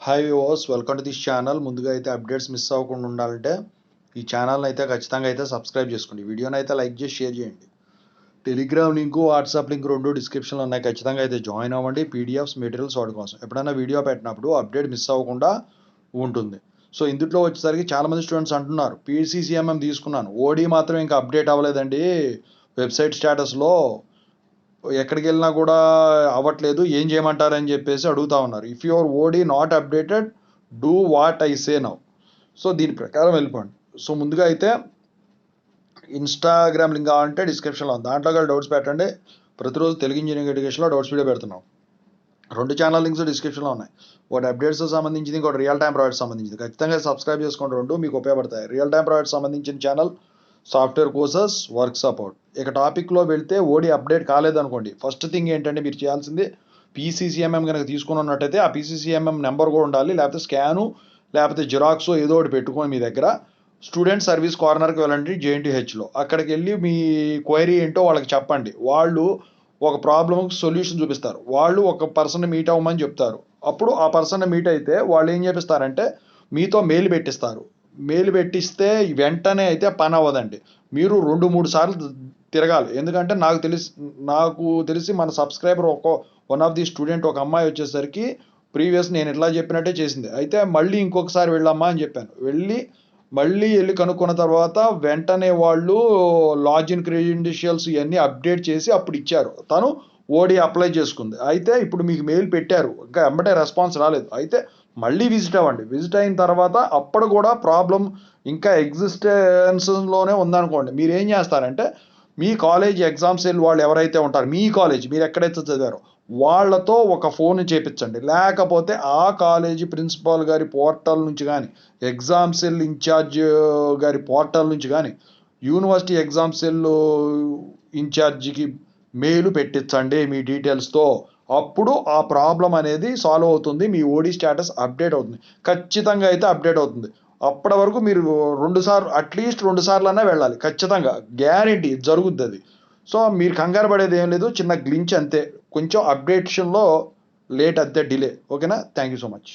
Hi viewers, welcome to this channel. ముందుగా అయితే updates miss అవ్వకుండా ఉండాలంటే ఈ ఛానల్ని అయితే ఖచ్చితంగా అయితే సబ్స్క్రైబ్ చేసుకోండి. వీడియోని అయితే లైక్ చేసి షేర్ చేయండి. టెలిగ్రామ్ లింకు, వాట్సాప్ లింక్ రెండు డిస్క్రిప్షన్లో ఉన్నాయి. ఖచ్చితంగా అయితే జాయిన్ అవ్వండి. పీడిఎఫ్స్, మెటీరియల్స్ వాటి కోసం ఎప్పుడైనా వీడియో పెట్టినప్పుడు అప్డేట్ మిస్ అవ్వకుండా ఉంటుంది. సో ఇందులో వచ్చేసరికి చాలామంది స్టూడెంట్స్ అంటున్నారు పీసీసీఎంఎం తీసుకున్నాను, ఓడి మాత్రం ఇంకా అప్డేట్ అవ్వలేదండి వెబ్సైట్ స్టేటస్లో, ఎక్కడికి వెళ్ళినా కూడా అవ్వట్లేదు, ఏం చేయమంటారని చెప్పేసి అడుగుతా ఉన్నారు. If your OD not updated, do what I say now. So దీని ప్రకారం వెళ్ళిపోండి. సో ముందుగా అయితే ఇన్స్టాగ్రామ్ లింక్ కావాలంటే డిస్క్రిప్షన్లో ఉంది, దాంట్లో కూడా డౌట్స్ పెట్టండి. ప్రతిరోజు తెలుగు ఇంజనీరింగ్ ఎడ్యుకేషన్లో డౌట్స్ వీడియో పెడుతున్నాం. రెండు ఛానల్ లింక్స్ డిస్క్రిప్షన్లో ఉన్నాయి. ఒకటి అప్డేట్స్ సంబంధించింది, ఇంకోటి రియల్ టైం ప్రాజెక్ట్ సంబంధించింది. ఖచ్చితంగా సబ్స్క్రైబ్ చేసుకోండి, రెండు మీకు ఉపయోగపడతాయి. రియల్ టైం ప్రాజెక్ట్ సంబంధించిన channel software courses, work support. ఇక టాపిక్లో వెళ్తే ఓడి అప్డేట్ కాలేదనుకోండి, ఫస్ట్ థింగ్ ఏంటంటే మీరు చేయాల్సింది పీసీసీఎంఎం కనుక తీసుకుని ఉన్నట్టయితే ఆ పీసీసీఎంఎం నెంబర్ కూడా ఉండాలి, లేకపోతే స్కాను లేకపోతే జిరాక్స్ ఏదో ఒకటి పెట్టుకొని మీ దగ్గర స్టూడెంట్ సర్వీస్ కార్నర్కి వెళ్ళండి జేఎన్టీహెచ్లో. అక్కడికి వెళ్ళి మీ క్వైరీ ఏంటో వాళ్ళకి చెప్పండి. వాళ్ళు ఒక ప్రాబ్లమ్కి సొల్యూషన్ చూపిస్తారు. వాళ్ళు ఒక పర్సన్ మీట్ అవ్వమని చెప్తారు. అప్పుడు ఆ పర్సన్ మీట్ అయితే వాళ్ళు ఏం చేపిస్తారంటే మీతో మెయిల్ పెట్టిస్తారు. మెయిల్ పెట్టిస్తే వెంటనే అయితే పని అవ్వదండి. మీరు 2-3 సార్లు తిరగాలి. ఎందుకంటే నాకు తెలిసి మన subscriber one of the student, ఒక అమ్మాయి వచ్చేసరికి ప్రీవియస్ నేను ఇట్లా చెప్పినట్టే చేసింది. అయితే మళ్ళీ ఇంకొకసారి వెళ్ళమ్మా అని చెప్పాను. మళ్ళీ వెళ్ళి కనుక్కున్న తర్వాత వెంటనే వాళ్ళు లాగిన్ క్రెడెన్షియల్స్ ఇవన్నీ అప్డేట్ చేసి అప్పుడు ఇచ్చారు. తను ఓడి అప్లై చేసుకుంది. అయితే ఇప్పుడు మీకు మెయిల్ పెట్టారు, ఇంకా వెంబటే రెస్పాన్స్ రాలేదు. అయితే మళ్ళీ విజిట్ అవ్వండి. విజిట్ అయిన తర్వాత అప్పుడు కూడా ప్రాబ్లం ఇంకా ఎగ్జిస్టెన్స్లోనే ఉందనుకోండి, మీరు ఏం చేస్తారంటే మీ కాలేజ్ ఎగ్జామ్ సెల్ వాళ్ళు ఎవరైతే ఉంటారో, మీ కాలేజ్ మీరు ఎక్కడైతే చదివారో వాళ్ళతో ఒక ఫోన్ చేపించండి. లేకపోతే ఆ కాలేజీ ప్రిన్సిపాల్ గారి పోర్టల్ నుంచి కానీ, ఎగ్జామ్ సెల్ ఇన్ఛార్జ్ గారి పోర్టల్ నుంచి కానీ, యూనివర్సిటీ ఎగ్జామ్ సెల్ ఇన్ఛార్జికి మెయిల్ పెట్టించండి మీ డీటెయిల్స్తో. అప్పుడు ఆ ప్రాబ్లం అనేది సాల్వ్ అవుతుంది, మీ ఓడి స్టేటస్ అప్డేట్ అవుతుంది. ఖచ్చితంగా అయితే అప్డేట్ అవుతుంది. అప్పటి వరకు మీరు అట్లీస్ట్ 2 సార్లన్నా వెళ్ళాలి. ఖచ్చితంగా గ్యారెంటీ జరుగుద్ది అది. సో మీరు కంగారు పడేది ఏం లేదు, చిన్న గ్లించ్ అంతే, కొంచెం అప్డేషన్లో లేట్ అంతే, డిలే. ఓకేనా? Thank you so much.